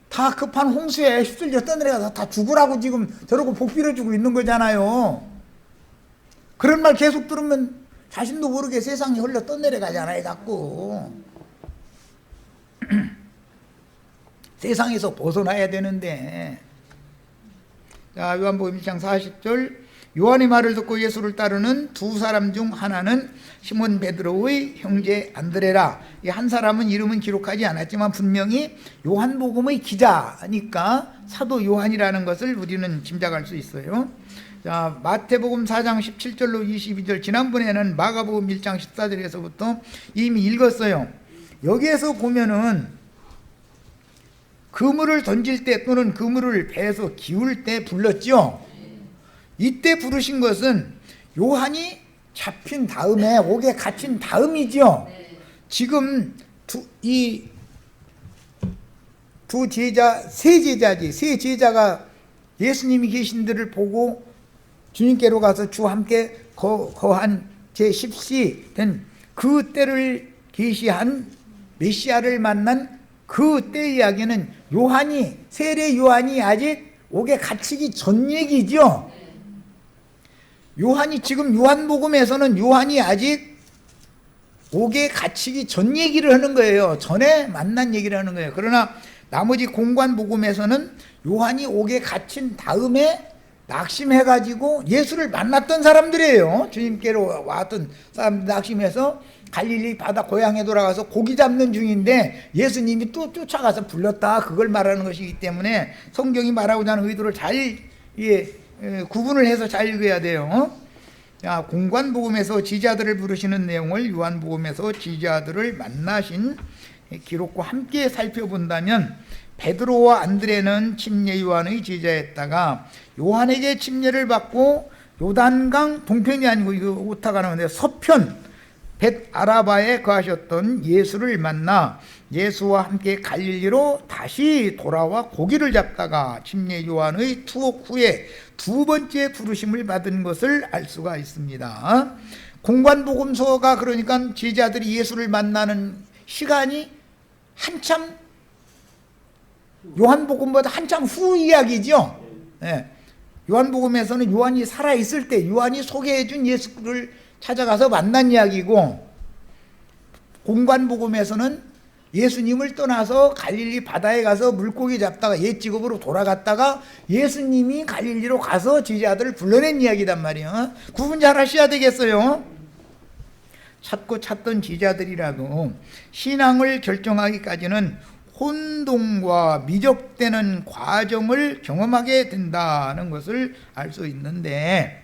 다 급한 홍수에 휩쓸려 떠내려가서 다 죽으라고 지금 저러고 복 빌어주고 있는 거잖아요. 그런 말 계속 들으면 자신도 모르게 세상이 흘러 떠내려가잖아요, 자꾸. 세상에서 벗어나야 되는데. 자, 요한복음 1장 40절. 요한의 말을 듣고 예수를 따르는 두 사람 중 하나는 시몬 베드로의 형제 안드레라. 이 한 사람은 이름은 기록하지 않았지만 분명히 요한복음의 기자니까 사도 요한이라는 것을 우리는 짐작할 수 있어요. 자, 마태복음 4장 17절로 22절, 지난번에는 마가복음 1장 14절에서부터 이미 읽었어요. 여기에서 보면은 그물을 던질 때 또는 그물을 배에서 기울 때 불렀죠. 이때 부르신 것은 요한이 잡힌 다음에 옥에 갇힌 다음이죠. 지금 이 두 제자, 세 제자지, 세 제자가 예수님이 계신 데를 보고 주님께로 가서 주와 함께 거한 제10시 된 그 때를 계시한 메시아를 만난 그 때 이야기는 요한이, 세례 요한이 아직 옥에 갇히기 전 얘기죠. 요한이 지금 요한복음에서는 요한이 아직 옥에 갇히기 전 얘기를 하는 거예요. 전에 만난 얘기를 하는 거예요. 그러나 나머지 공관복음에서는 요한이 옥에 갇힌 다음에 낙심해가지고 예수를 만났던 사람들이에요. 주님께로 왔던 사람들 낙심해서 갈릴리 바다 고향에 돌아가서 고기 잡는 중인데 예수님이 또 쫓아가서 불렀다, 그걸 말하는 것이기 때문에 성경이 말하고자 하는 의도를 잘 구분을 해서 잘 읽어야 돼요. 자, 공관복음에서 지자들을 부르시는 내용을 요한복음에서 지자들을 만나신 기록과 함께 살펴본다면 베드로와 안드레는 침례 요한의 제자였다가 요한에게 침례를 받고 요단강 동편이 아니고 이거 오타가 나오는데 서편 벳아라바에 거하셨던 예수를 만나 예수와 함께 갈릴리로 다시 돌아와 고기를 잡다가 침례 요한의 투옥 후에 두 번째 부르심을 받은 것을 알 수가 있습니다. 공관복음서가 그러니까 제자들이 예수를 만나는 시간이 한참 요한복음보다 한참 후 이야기죠. 네. 요한복음에서는 요한이 살아있을 때 요한이 소개해준 예수를 찾아가서 만난 이야기고, 공관복음에서는 예수님을 떠나서 갈릴리 바다에 가서 물고기 잡다가 옛 직업으로 돌아갔다가 예수님이 갈릴리로 가서 제자들을 불러낸 이야기단 말이에요. 구분 잘 하셔야 되겠어요. 찾고 찾던 제자들이라도 신앙을 결정하기까지는 혼동과 미적되는 과정을 경험하게 된다는 것을 알 수 있는데,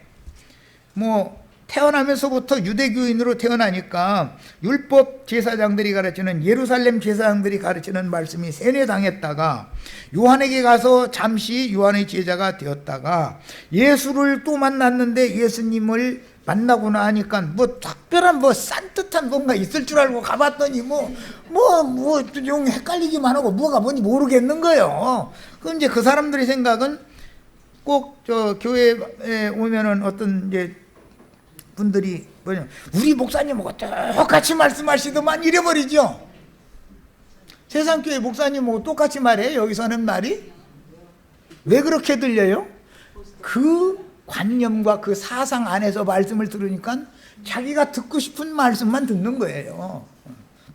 태어나면서부터 유대교인으로 태어나니까 율법 제사장들이 가르치는, 예루살렘 제사장들이 가르치는 말씀이 세뇌당했다가 요한에게 가서 잠시 요한의 제자가 되었다가 예수를 또 만났는데 예수님을 만나고 나니까 특별한 산뜻한 뭔가 있을 줄 알고 가봤더니 좀 헷갈리기만 하고 뭐가 뭔지 모르겠는 거예요. 그럼 이제 그 사람들의 생각은 꼭 교회에 오면은 어떤 이제 분들이 우리 목사님하고 똑같이 말씀하시더만 이래버리죠. 세상교회 목사님하고 똑같이 말해요. 여기서 하는 말이 왜 그렇게 들려요? 그 관념과 그 사상 안에서 말씀을 들으니까 자기가 듣고 싶은 말씀만 듣는 거예요.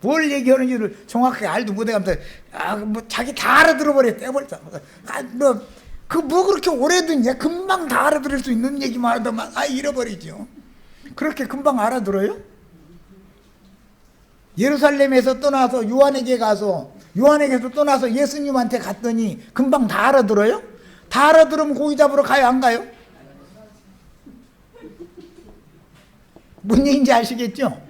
뭘 얘기하는지를 정확하게 알도 못해가면서 뭐 자기 다 알아들어 버렸대 벌써. 뭐 그렇게 오래 듣냐? 금방 다 알아들을 수 있는 얘기만 하더만 잃어버리죠. 그렇게 금방 알아들어요? 예루살렘에서 떠나서 요한에게서 떠나서 예수님한테 갔더니 금방 다 알아들어요? 다 알아들으면 고기 잡으러 가요, 안 가요? 뭔 얘기인지 아시겠죠?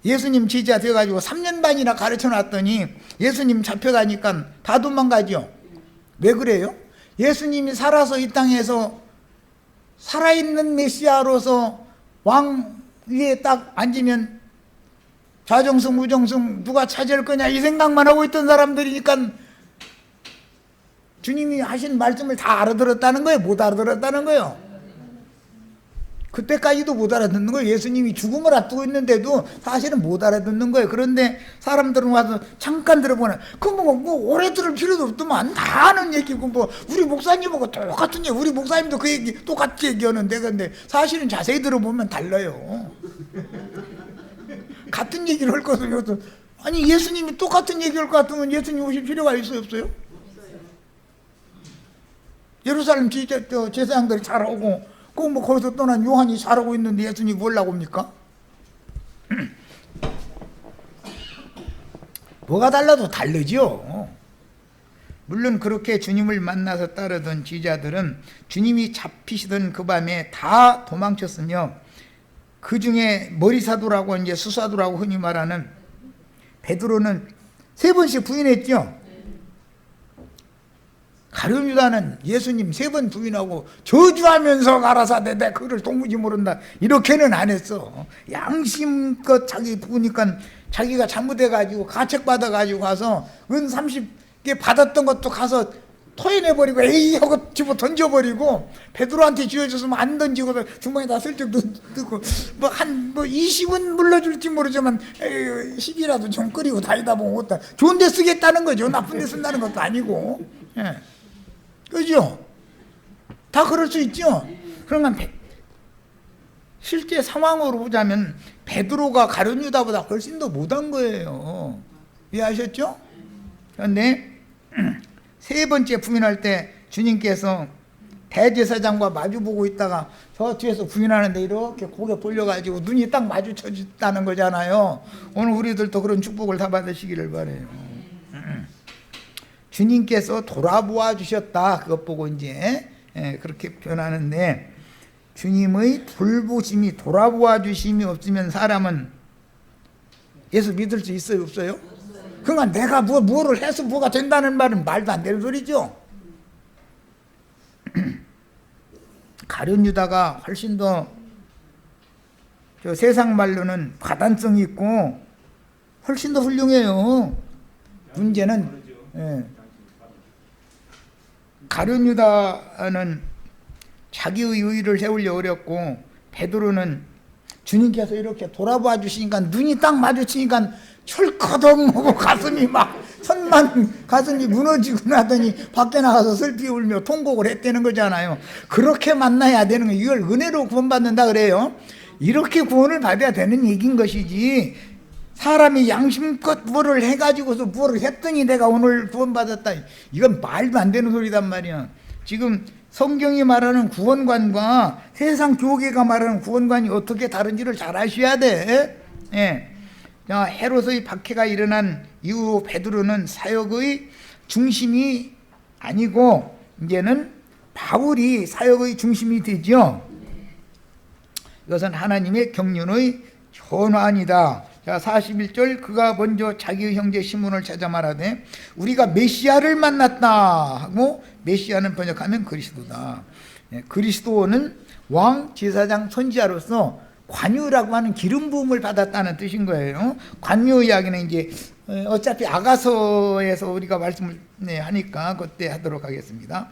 예수님 제자 되어가지고 3년 반이나 가르쳐 놨더니 예수님 잡혀가니까 다 도망가죠. 왜 그래요? 예수님이 살아서 이 땅에서 살아있는 메시아로서 왕 위에 딱 앉으면 좌정승 우정승 누가 차지할 거냐 이 생각만 하고 있던 사람들이니까 주님이 하신 말씀을 다 알아들었다는 거예요? 못 알아들었다는 거예요? 그때까지도 못 알아듣는 거예요. 예수님이 죽음을 앞두고 있는데도 사실은 못 알아듣는 거예요. 그런데 사람들은 와서 잠깐 들어보나 뭐 오래 들을 필요도 없더만 다 아는 얘기고 뭐 우리 목사님하고 똑같은 얘기 우리 목사님도 그 얘기 똑같이 얘기하는데 근데 사실은 자세히 들어보면 달라요. 같은 얘기를 할 것은 아니 예수님이 똑같은 얘기할 것 같으면 예수님 오실 필요가 있어요 없어요? 예루살렘 제사장들이 잘 오고 꼭 뭐 거기서 떠난 요한이 잘하고 있는데 예수님이 뭐라고 합니까? 뭐가 달라도 다르죠. 물론 그렇게 주님을 만나서 따르던 제자들은 주님이 잡히시던 그 밤에 다 도망쳤으며 그 중에 머리사도라고 이제 수사도라고 흔히 말하는 베드로는 3번씩 부인했죠. 가룟 유다는 예수님 3번 부인하고 저주하면서 가라사대 내 그를 도무지 모른다 이렇게는 안 했어. 양심껏 자기 부으니까 자기가 잘못해가지고 가책받아가지고 가서 은 30개 받았던 것도 가서 토해내버리고 에이 하고 집어 던져버리고 베드로한테 쥐어줬으면 안 던지고 주머니에다 슬쩍 넣고 뭐 20은 물러줄지 모르지만 10이라도 좀 끓이고 다니다 보면 어따 좋은 데 쓰겠다는 거죠. 나쁜 데 쓴다는 것도 아니고. 예. 그죠? 다 그럴 수 있죠? 그러면 실제 상황으로 보자면 베드로가 가룟 유다보다 훨씬 더 못한 거예요. 이해하셨죠? 그런데 3번째 부인할 때 주님께서 대제사장과 마주보고 있다가 저 뒤에서 부인하는데 이렇게 고개 돌려가지고 눈이 딱 마주쳐졌다는 거잖아요. 오늘 우리들도 그런 축복을 다 받으시기를 바라요. 주님께서 돌아보아 주셨다. 그것 보고 이제 그렇게 표현하는데 주님의 돌보심이 돌아보아 주심이 없으면 사람은 예수 믿을 수 있어요 없어요? 그러니까 내가 뭐를 해서 뭐가 된다는 말은 말도 안 되는 소리죠. 가룟 유다가 훨씬 더 저 세상 말로는 가단성이 있고 훨씬 더 훌륭해요. 문제는 가룟 유다는 자기의 의의를 세우려 어렵고 베드로는 주님께서 이렇게 돌아봐 주시니까 눈이 딱 마주치니까 철커덕하고 가슴이 막 천만 가슴이 무너지고 나더니 밖에 나가서 슬피 울며 통곡을 했다는 거잖아요. 그렇게 만나야 되는 거 이걸 은혜로 구원받는다 그래요. 이렇게 구원을 받아야 되는 얘기인 것이지 사람이 양심껏 뭐를 해가지고서 뭐를 했더니 내가 오늘 구원받았다 이건 말도 안 되는 소리단 말이야. 지금 성경이 말하는 구원관과 세상 교계가 말하는 구원관이 어떻게 다른지를 잘 아셔야 돼. 헤롯의 박해가 일어난 이후 베드로는 사역의 중심이 아니고 이제는 바울이 사역의 중심이 되죠. 이것은 하나님의 경륜의 전환이다. 자, 41절 그가 먼저 자기의 형제 시몬을 찾아 말하되 우리가 메시아를 만났다 하고 메시아는 번역하면 그리스도다. 그리스도는 왕, 제사장, 선지자로서 관유라고 하는 기름 부음을 받았다는 뜻인 거예요. 관유 이야기는 이제 어차피 아가서에서 우리가 말씀을 하니까 그때 하도록 하겠습니다.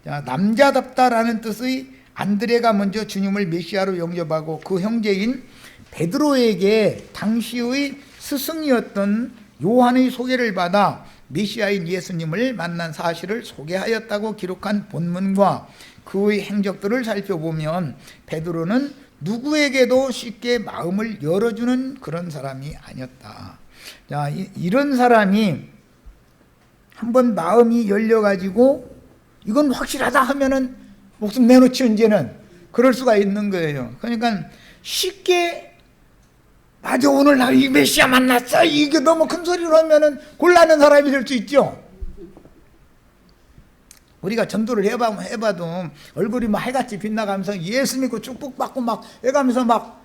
자, 남자답다라는 뜻의 안드레가 먼저 주님을 메시아로 영접하고 그 형제인 베드로에게 당시의 스승이었던 요한의 소개를 받아 메시아인 예수님을 만난 사실을 소개하였다고 기록한 본문과 그의 행적들을 살펴보면 베드로는 누구에게도 쉽게 마음을 열어주는 그런 사람이 아니었다. 자, 이런 사람이 한번 마음이 열려가지고 이건 확실하다 하면은 목숨 내놓지 이제는 그럴 수가 있는 거예요. 그러니까 쉽게 맞아 오늘 나 이 메시아 만났어 이게 너무 큰 소리로 하면은 곤란한 사람이 될 수 있죠. 우리가 전도를 해봐도 얼굴이 막 해같이 빛나가면서 예수 믿고 축복받고 막 해가면서 막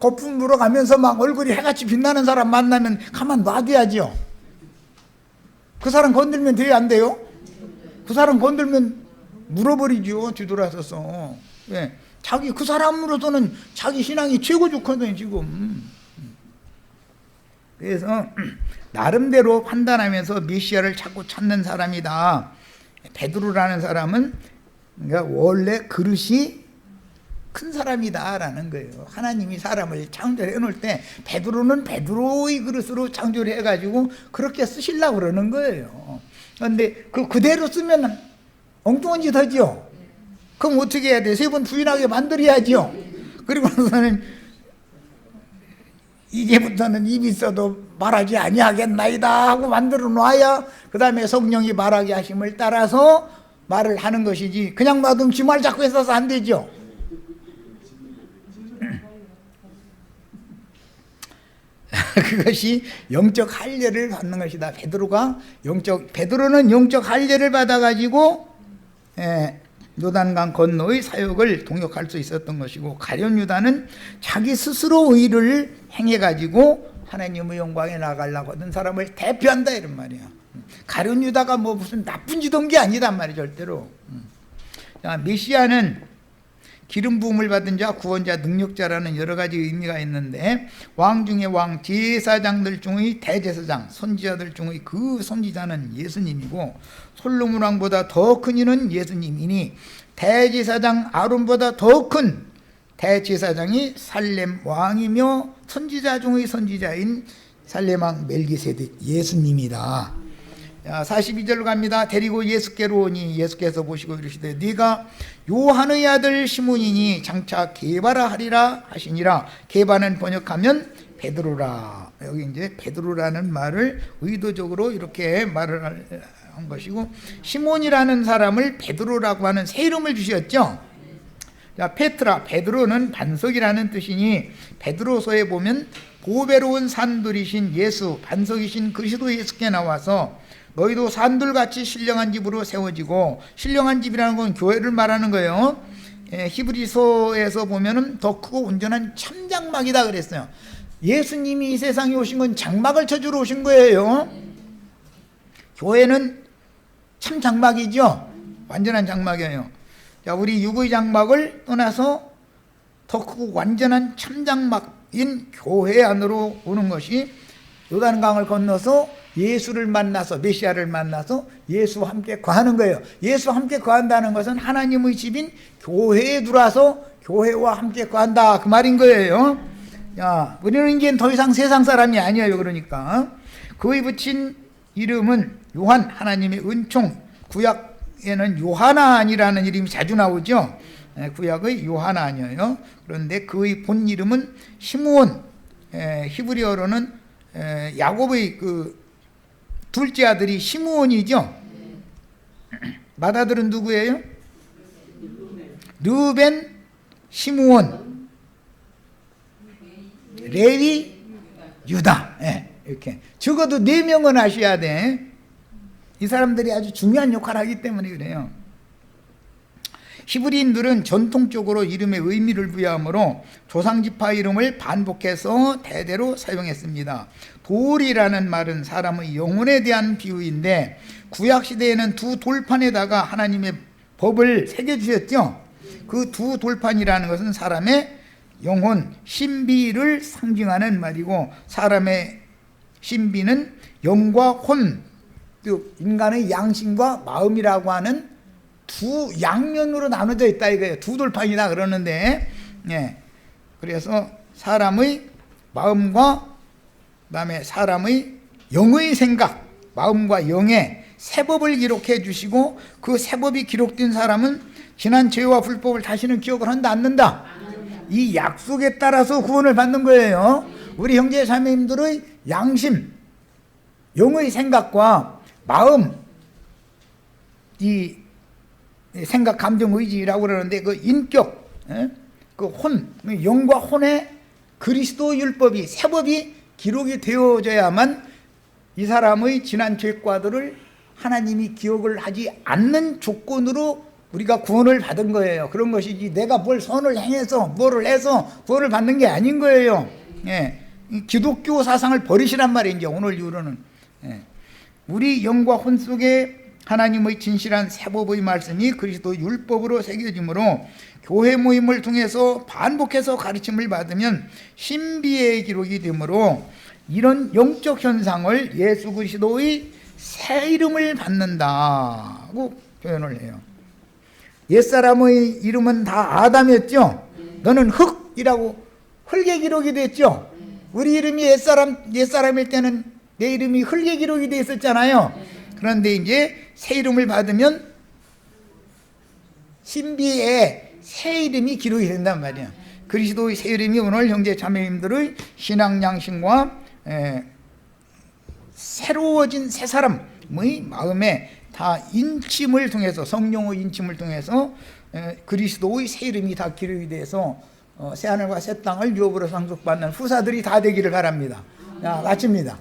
거품 물어가면서 막 얼굴이 해같이 빛나는 사람 만나면 가만 놔둬야죠. 그 사람 건들면 돼요 안 돼요? 그 사람 건들면 물어버리죠. 뒤돌아서서. 예. 자기 그 사람으로서는 자기 신앙이 최고 좋거든요 지금. 그래서 나름대로 판단하면서 메시아를 자꾸 찾는 사람이다. 베드로라는 사람은 그러니까 원래 그릇이 큰 사람이다라는 거예요. 하나님이 사람을 창조해 놓을 때 베드로는 베드로의 그릇으로 창조를 해가지고 그렇게 쓰시려고 그러는 거예요. 그런데 그대로 쓰면 엉뚱한 짓 하죠. 그럼 어떻게 해야 돼? 세 번 부인하게 만들어야죠. 그리고서는 이제부터는 입이 있어도 말하지 아니하겠나이다 하고 만들어 놔야 그 다음에 성령이 말하게 하심을 따라서 말을 하는 것이지 그냥 놔두면 지 말 자꾸 해서서 안 되죠. 그것이 영적 할례를 받는 것이다. 베드로는 영적 할례를 받아가지고 요단강 건너의 사역을 동역할 수 있었던 것이고, 가룟 유다는 자기 스스로 의를 행해가지고 하나님의 영광에 나가려고 하던 사람을 대표한다 이런 말이야. 가룟 유다가 뭐 무슨 나쁜 짓 한 게 아니단 말이야 절대로. 자, 메시아는 기름 부음을 받은 자, 구원자, 능력자라는 여러 가지 의미가 있는데, 왕 중의 왕, 제사장들 중의 대제사장, 선지자들 중의 그 선지자는 예수님이고, 솔로몬 왕보다 더 큰 이는 예수님이니 대제사장 아론보다 더 큰 대제사장이 살렘 왕이며 선지자 중의 선지자인 살렘 왕 멜기세덱 예수님이다. 42절로 갑니다. 데리고 예수께로 오니 예수께서 보시고 이르시되 네가 요한의 아들 시몬이니 장차 게바라 하리라 하시니라. 게바는 번역하면 베드로라. 여기 이제 베드로라는 말을 의도적으로 이렇게 말을 한 것이고, 시몬이라는 사람을 베드로라고 하는 새 이름을 주셨죠. 자, 페트라, 베드로는 반석이라는 뜻이니 베드로서에 보면 보배로운 산들이신 예수, 반석이신 그리스도 예수께 나와서 너희도 산들같이 신령한 집으로 세워지고, 신령한 집이라는 건 교회를 말하는 거예요. 히브리서에서 보면은 더 크고 온전한 참장막이다 그랬어요. 예수님이 이 세상에 오신 건 장막을 쳐주러 오신 거예요. 교회는 참 장막이죠. 완전한 장막이에요. 자, 우리 육의 장막을 떠나서 더 크고 완전한 참장막인 교회 안으로 오는 것이, 요단강을 건너서 예수를 만나서, 메시아를 만나서 예수와 함께 거하는 거예요. 예수와 함께 거한다는 것은 하나님의 집인 교회에 들어와서 교회와 함께 거한다 그 말인 거예요. 야, 우리는 이제 더 이상 세상 사람이 아니에요. 그러니까 그의 붙인 이름은 요한, 하나님의 은총. 구약에는 요하나안이라는 이름이 자주 나오죠. 구약의 요하나안이에요. 그런데 그의 본 이름은 시므온, 히브리어로는 야곱의 그 둘째 아들이 시므온이죠. 맏아들은 누구예요? 르벤, 시므온, 레위, 유다. 이렇게 적어도 4명은 아셔야 돼. 이 사람들이 아주 중요한 역할을 하기 때문에 그래요. 히브리인들은 전통적으로 이름에 의미를 부여하므로 조상지파 이름을 반복해서 대대로 사용했습니다. 돌이라는 말은 사람의 영혼에 대한 비유인데, 구약시대에는 두 돌판에다가 하나님의 법을 새겨주셨죠. 그 두 돌판이라는 것은 사람의 영혼, 신비를 상징하는 말이고, 사람의 신비는 영과 혼, 인간의 양심과 마음이라고 하는 두 양면으로 나눠져 있다 이거예요. 두 돌판이다 그러는데, 그래서 사람의 마음과 그다음에 사람의 영의 생각, 마음과 영의 세법을 기록해 주시고, 그 세법이 기록된 사람은 지난 죄와 불법을 다시는 기억을 한다 안 한다? 이 약속에 따라서 구원을 받는 거예요. 우리 형제 자매님들의 양심, 영의 생각과 마음, 이 생각, 감정, 의지라고 그러는데 그 인격, 그 혼, 영과 혼의 그리스도 율법이, 세법이 기록이 되어져야만 이 사람의 지난 죄과들을 하나님이 기억을 하지 않는 조건으로 우리가 구원을 받은 거예요. 그런 것이지 내가 뭘 선을 행해서 뭐를 해서 구원을 받는 게 아닌 거예요. 예. 기독교 사상을 버리시란 말이에요. 이제 오늘 이후로는. 예. 우리 영과 혼 속에 하나님의 진실한 세법의 말씀이 그리스도 율법으로 새겨지므로 교회 모임을 통해서 반복해서 가르침을 받으면 신비의 기록이 되므로 이런 영적 현상을 예수 그리스도의 새 이름을 받는다고 표현을 해요. 옛사람의 이름은 다 아담이었죠. 너는 흙이라고 흙의 기록이 됐죠. 우리 이름이 옛사람일 때는 내 이름이 흙의 기록이 돼 있었잖아요. 그런데 이제 새 이름을 받으면 신비의 새 이름이 기록이 된단 말이야. 그리스도의 새 이름이 오늘 형제 자매님들의 신앙 양심과 새로워진 새 사람의 마음에 다 인침을 통해서, 성령의 인침을 통해서 그리스도의 새 이름이 다 기록이 돼서 새 하늘과 새 땅을 유업으로 상속받는 후사들이 다 되기를 바랍니다. 자, 마칩니다.